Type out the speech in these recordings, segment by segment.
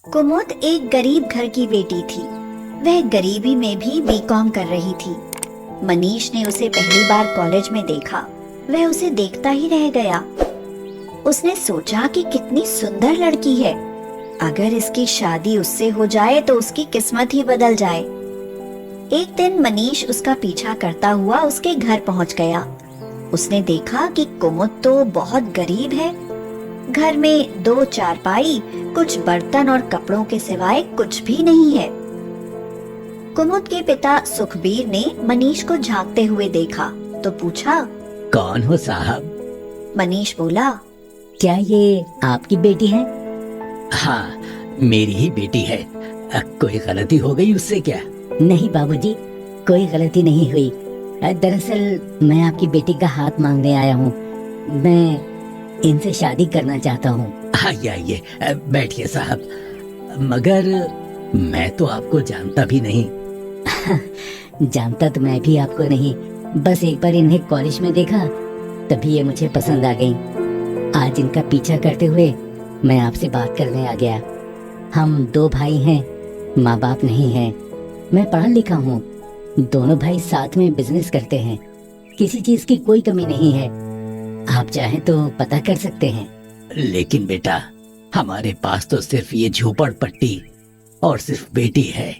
कुमुद एक गरीब घर की बेटी थी। वह गरीबी में भी बीकॉम कर रही थी। मनीष ने उसे पहली बार कॉलेज में देखा। वह उसे देखता ही रह गया। उसने सोचा कि कितनी सुंदर लड़की है। अगर इसकी शादी उससे हो जाए तो उसकी किस्मत ही बदल जाए। एक दिन मनीष उसका पीछा करता हुआ उसके घर पहुंच गया। उसने देखा कि कुमुद तो बहुत गरीब है। घर में 2 चारपाई, कुछ बर्तन और कपड़ों के सिवाय कुछ भी नहीं है। कुमुद के पिता सुखबीर ने मनीष को झांकते हुए देखा तो पूछा, कौन हो साहब? मनीष बोला, क्या ये आपकी बेटी है? हाँ, मेरी ही बेटी है। कोई गलती हो गई उससे क्या? नहीं बाबूजी, कोई गलती नहीं हुई। दरअसल मैं आपकी बेटी का हाथ मांगने आया हूँ। मैं इनसे शादी करना चाहता हूँ। आइए आइए, बैठिए साहब। मगर मैं तो आपको जानता भी नहीं। जानता तो मैं भी आपको नहीं, बस एक बार इन्हें कॉलेज में देखा तभी ये मुझे पसंद आ गई। आज इनका पीछा करते हुए मैं आपसे बात करने आ गया। हम 2 भाई हैं, माँ बाप नहीं है। मैं पढ़ा लिखा हूँ। दोनों भाई साथ में बिजनेस करते हैं। किसी चीज की कोई कमी नहीं है। आप चाहें तो पता कर सकते हैं। लेकिन बेटा, हमारे पास तो सिर्फ ये झोपड़पट्टी और सिर्फ बेटी है।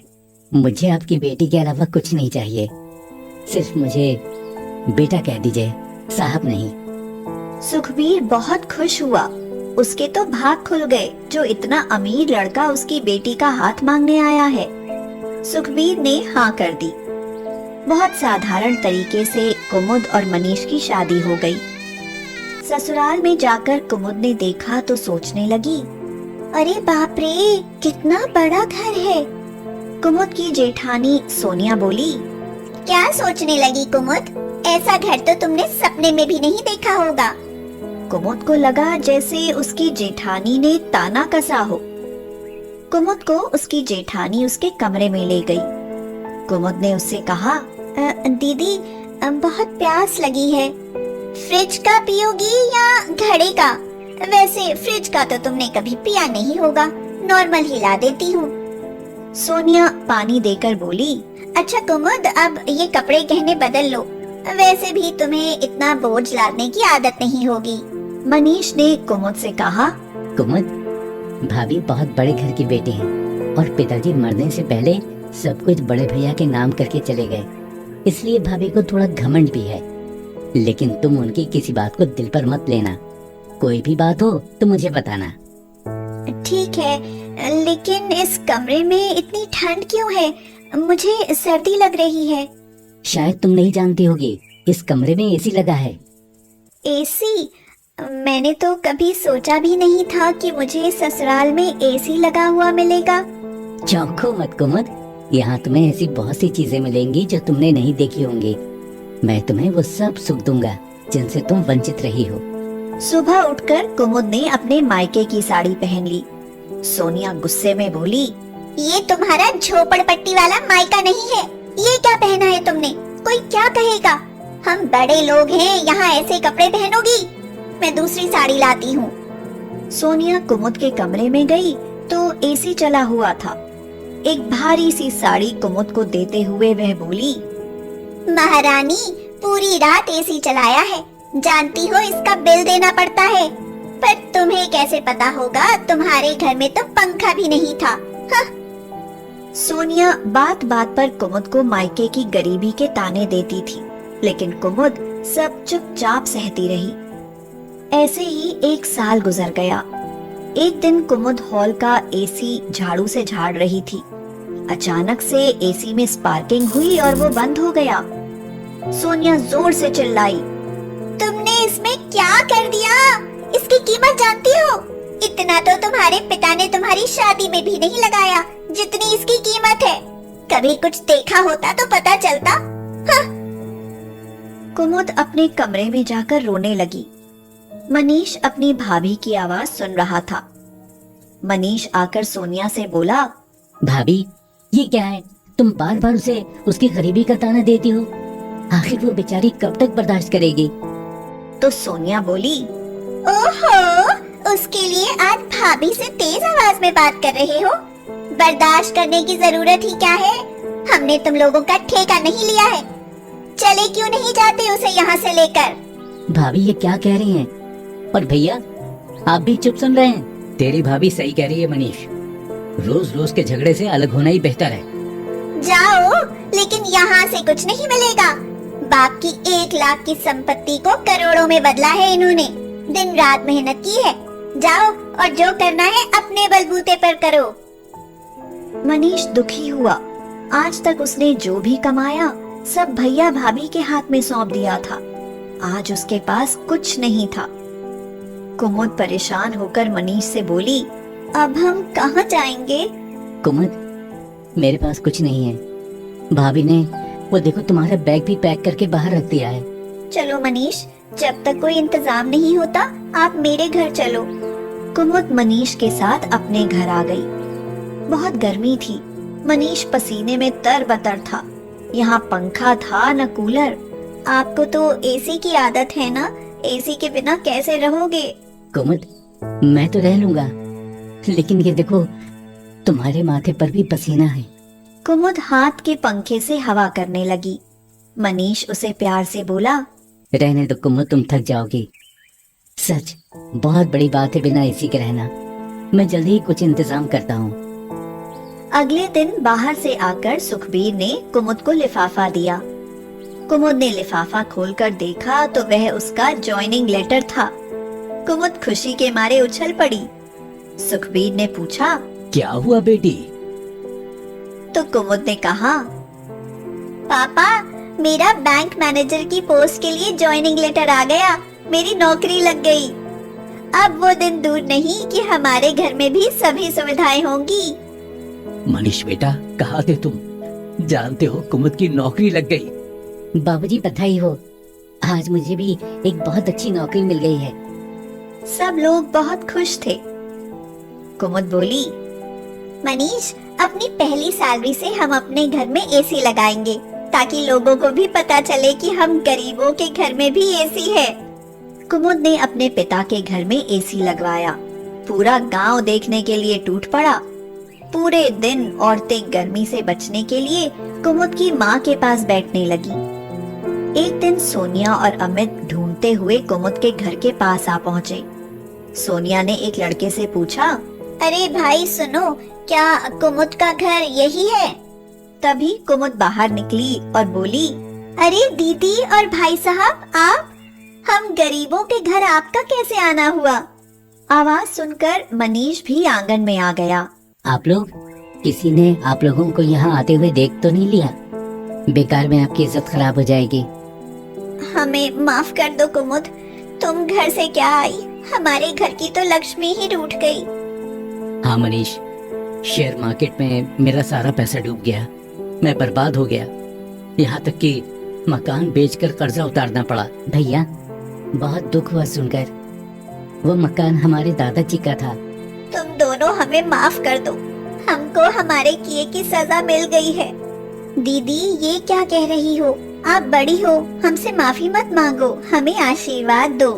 मुझे आपकी बेटी के अलावा कुछ नहीं चाहिए। सिर्फ मुझे बेटा कह दीजिए, साहब नहीं। सुखबीर बहुत खुश हुआ। उसके तो भाग खुल गए जो इतना अमीर लड़का उसकी बेटी का हाथ मांगने आया है। सुखबीर ने हाँ कर दी। बहुत साधारण तरीके से कुमुद और मनीष की शादी हो गई। ससुराल में जाकर कुमुद ने देखा तो सोचने लगी, अरे बाप रे, कितना बड़ा घर है। कुमुद की जेठानी सोनिया बोली, क्या सोचने लगी कुमुद? ऐसा घर तो तुमने सपने में भी नहीं देखा होगा। कुमुद को लगा जैसे उसकी जेठानी ने ताना कसा हो। कुमुद को उसकी जेठानी उसके कमरे में ले गई। कुमुद ने उससे कहा, दीदी बहुत प्यास लगी है, फ्रिज का पियोगी या घड़े का? वैसे फ्रिज का तो तुमने कभी पिया नहीं होगा, नॉर्मल ही ला देती हूँ। सोनिया पानी देकर बोली, अच्छा कुमुद, अब ये कपड़े गहने बदल लो, वैसे भी तुम्हें इतना बोझ लादने की आदत नहीं होगी। मनीष ने कुमुद से कहा, कुमुद, भाभी बहुत बड़े घर की बेटी हैं और पिताजी मरने से पहले सब कुछ बड़े भैया के नाम करके चले गए, इसलिए भाभी को थोड़ा घमंड भी है। लेकिन तुम उनकी किसी बात को दिल पर मत लेना। कोई भी बात हो तो मुझे बताना। ठीक है, लेकिन इस कमरे में इतनी ठंड क्यों है? मुझे सर्दी लग रही है। शायद तुम नहीं जानती होगी, इस कमरे में एसी लगा है। एसी? मैंने तो कभी सोचा भी नहीं था कि मुझे ससुराल में एसी लगा हुआ मिलेगा। चौंको मत कुमुद, यहाँ तुम्हें ऐसी बहुत सी चीजें मिलेंगी जो तुमने नहीं देखी होंगी। मैं तुम्हें वो सब सुख दूंगा जिनसे तुम वंचित रही हो। सुबह उठकर कुमुद ने अपने मायके की साड़ी पहन ली। सोनिया गुस्से में बोली, ये तुम्हारा झोपड़पट्टी वाला मायका नहीं है। ये क्या पहना है तुमने? कोई क्या कहेगा? हम बड़े लोग हैं, यहाँ ऐसे कपड़े पहनोगी? मैं दूसरी साड़ी लाती हूँ। सोनिया कुमुद के कमरे में गई तो एसी चला हुआ था। एक भारी सी साड़ी कुमुद को देते हुए वह बोली, महारानी, पूरी रात एसी चलाया है, जानती हो इसका बिल देना पड़ता है। पर तुम्हें कैसे पता होगा, तुम्हारे घर में तो पंखा भी नहीं था। हाँ। सोनिया बात बात पर कुमुद को मायके की गरीबी के ताने देती थी, लेकिन कुमुद सब चुपचाप सहती रही। ऐसे ही 1 साल गुजर गया। एक दिन कुमुद हॉल का एसी झाड़ू से झाड़ रही थी। अचानक से एसी में स्पार्किंग हुई और वो बंद हो गया। सोनिया जोर से चिल्लाई, तुमने इसमें क्या कर दिया? इसकी कीमत जानती हो? इतना तो तुम्हारे पिता ने तुम्हारी शादी में भी नहीं लगाया जितनी इसकी कीमत है। कभी कुछ देखा होता तो पता चलता। हाँ। कुमुद अपने कमरे में जाकर रोने लगी। मनीष अपनी भाभी की आवाज सुन रहा था। मनीष आकर सोनिया से बोला, भाभी, ये क्या है? तुम बार बार उसे उसकी गरीबी का ताना देती हो। आखिर वो बेचारी कब तक बर्दाश्त करेगी? तो सोनिया बोली, ओहो, उसके लिए आज भाभी से तेज आवाज में बात कर रहे हो? बर्दाश्त करने की जरूरत ही क्या है? हमने तुम लोगों का ठेका नहीं लिया है। चले क्यों नहीं जाते उसे यहाँ से लेकर? भाभी ये क्या कह रही हैं? और भैया आप भी चुप सुन रहे हैं? तेरी भाभी सही कह रही है मनीष, रोज रोज के झगड़े से अलग होना ही बेहतर है। जाओ, लेकिन यहाँ से कुछ नहीं मिलेगा। बाप की 1 लाख की संपत्ति को करोड़ों में बदला है इन्होंने। दिन रात मेहनत की है। जाओ और जो करना है अपने बलबूते पर करो। मनीष दुखी हुआ। आज तक उसने जो भी कमाया सब भैया भाभी के हाथ में सौंप दिया था। आज उसके पास कुछ नहीं था। कुमुद परेशान होकर मनीष से बोली, अब हम कहाँ जाएंगे? कुमुद मेरे पास कुछ नहीं है। भाभी ने वो देखो तुम्हारा बैग भी पैक करके बाहर रख दिया है। चलो मनीष, जब तक कोई इंतजाम नहीं होता आप मेरे घर चलो। कुमुद मनीष के साथ अपने घर आ गई। बहुत गर्मी थी। मनीष पसीने में तरबतर था। यहाँ पंखा था न कूलर। आपको तो एसी की आदत है ना? एसी के बिना कैसे रहोगे? कुमुद मैं तो रह लूंगा, लेकिन ये देखो तुम्हारे माथे पर भी पसीना है। कुमुद हाथ के पंखे से हवा करने लगी। मनीष उसे प्यार से बोला, रहने दो कुमुद, तुम थक जाओगी। सच बहुत बड़ी बात है बिना एसी के रहना। मैं जल्दी ही कुछ इंतजाम करता हूँ। अगले दिन बाहर से आकर सुखबीर ने कुमुद को लिफाफा दिया। कुमुद ने लिफाफा खोलकर देखा तो वह उसका जॉइनिंग लेटर था। कुमुद खुशी के मारे उछल पड़ी। सुखबीर ने पूछा, क्या हुआ बेटी? तो कुमुद ने कहा, पापा मेरा बैंक मैनेजर की पोस्ट के लिए जॉइनिंग लेटर आ गया। मेरी नौकरी लग गई। अब वो दिन दूर नहीं कि हमारे घर में भी सभी सुविधाएं होंगी। मनीष बेटा, कहाँ थे तुम? जानते हो कुमुद की नौकरी लग गई। बाबूजी बधाई हो, आज मुझे भी एक बहुत अच्छी नौकरी मिल गई है। सब लोग बहुत खुश थे। कुमुद बोली, मनीष अपनी पहली सैलरी से हम अपने घर में एसी लगाएंगे ताकि लोगों को भी पता चले कि हम गरीबों के घर में भी एसी है। कुमुद ने अपने पिता के घर में एसी लगवाया। पूरा गांव देखने के लिए टूट पड़ा। पूरे दिन औरतें गर्मी से बचने के लिए कुमुद की माँ के पास बैठने लगी। एक दिन सोनिया और अमित ढूंढते हुए कुमुद के घर के पास आ पहुँचे। सोनिया ने एक लड़के से पूछा, अरे भाई सुनो, क्या कुमुद का घर यही है? तभी कुमुद बाहर निकली और बोली, अरे दीदी और भाई साहब आप, हम गरीबों के घर आपका कैसे आना हुआ? आवाज सुनकर मनीष भी आंगन में आ गया। आप लोग, किसी ने आप लोगों को यहाँ आते हुए देख तो नहीं लिया? बेकार में आपकी इज्जत खराब हो जाएगी। हमें माफ कर दो कुमुद, तुम घर से क्या आई? हमारे घर की तो लक्ष्मी ही रूठ गई। हाँ मनीष, शेयर मार्केट में मेरा सारा पैसा डूब गया। मैं बर्बाद हो गया। यहाँ तक कि मकान बेचकर कर्जा उतारना पड़ा। भैया बहुत दुख हुआ सुनकर। वो मकान हमारे दादाजी का था। तुम दोनों हमें माफ कर दो। हमको हमारे किए की सजा मिल गई है। दीदी ये क्या कह रही हो? आप बड़ी हो, हमसे माफी मत मांगो, हमें आशीर्वाद दो।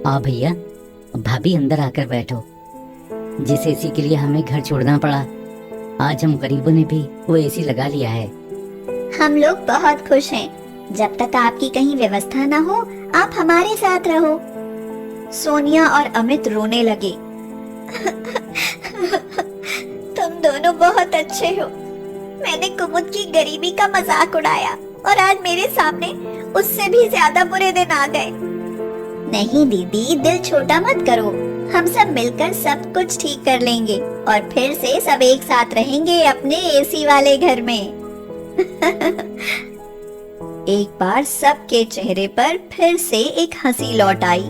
आ भैया, भाभी अंदर आकर बैठो। जिस एसी के लिए हमें घर छोड़ना पड़ा, आज हम गरीबों ने भी वो एसी लगा लिया है। हम लोग बहुत खुश हैं। जब तक आपकी कहीं व्यवस्था ना हो, आप हमारे साथ रहो। सोनिया और अमित रोने लगे। तुम दोनों बहुत अच्छे हो। मैंने कुमुद की गरीबी का मजाक उड़ाया और आज मेरे सामने उससे भी ज्यादा बुरे दिन आ गए। नहीं दीदी, दिल छोटा मत करो। हम सब मिलकर सब कुछ ठीक कर लेंगे और फिर से सब एक साथ रहेंगे अपने एसी वाले घर में। एक बार सबके चेहरे पर फिर से एक हंसी लौट आई।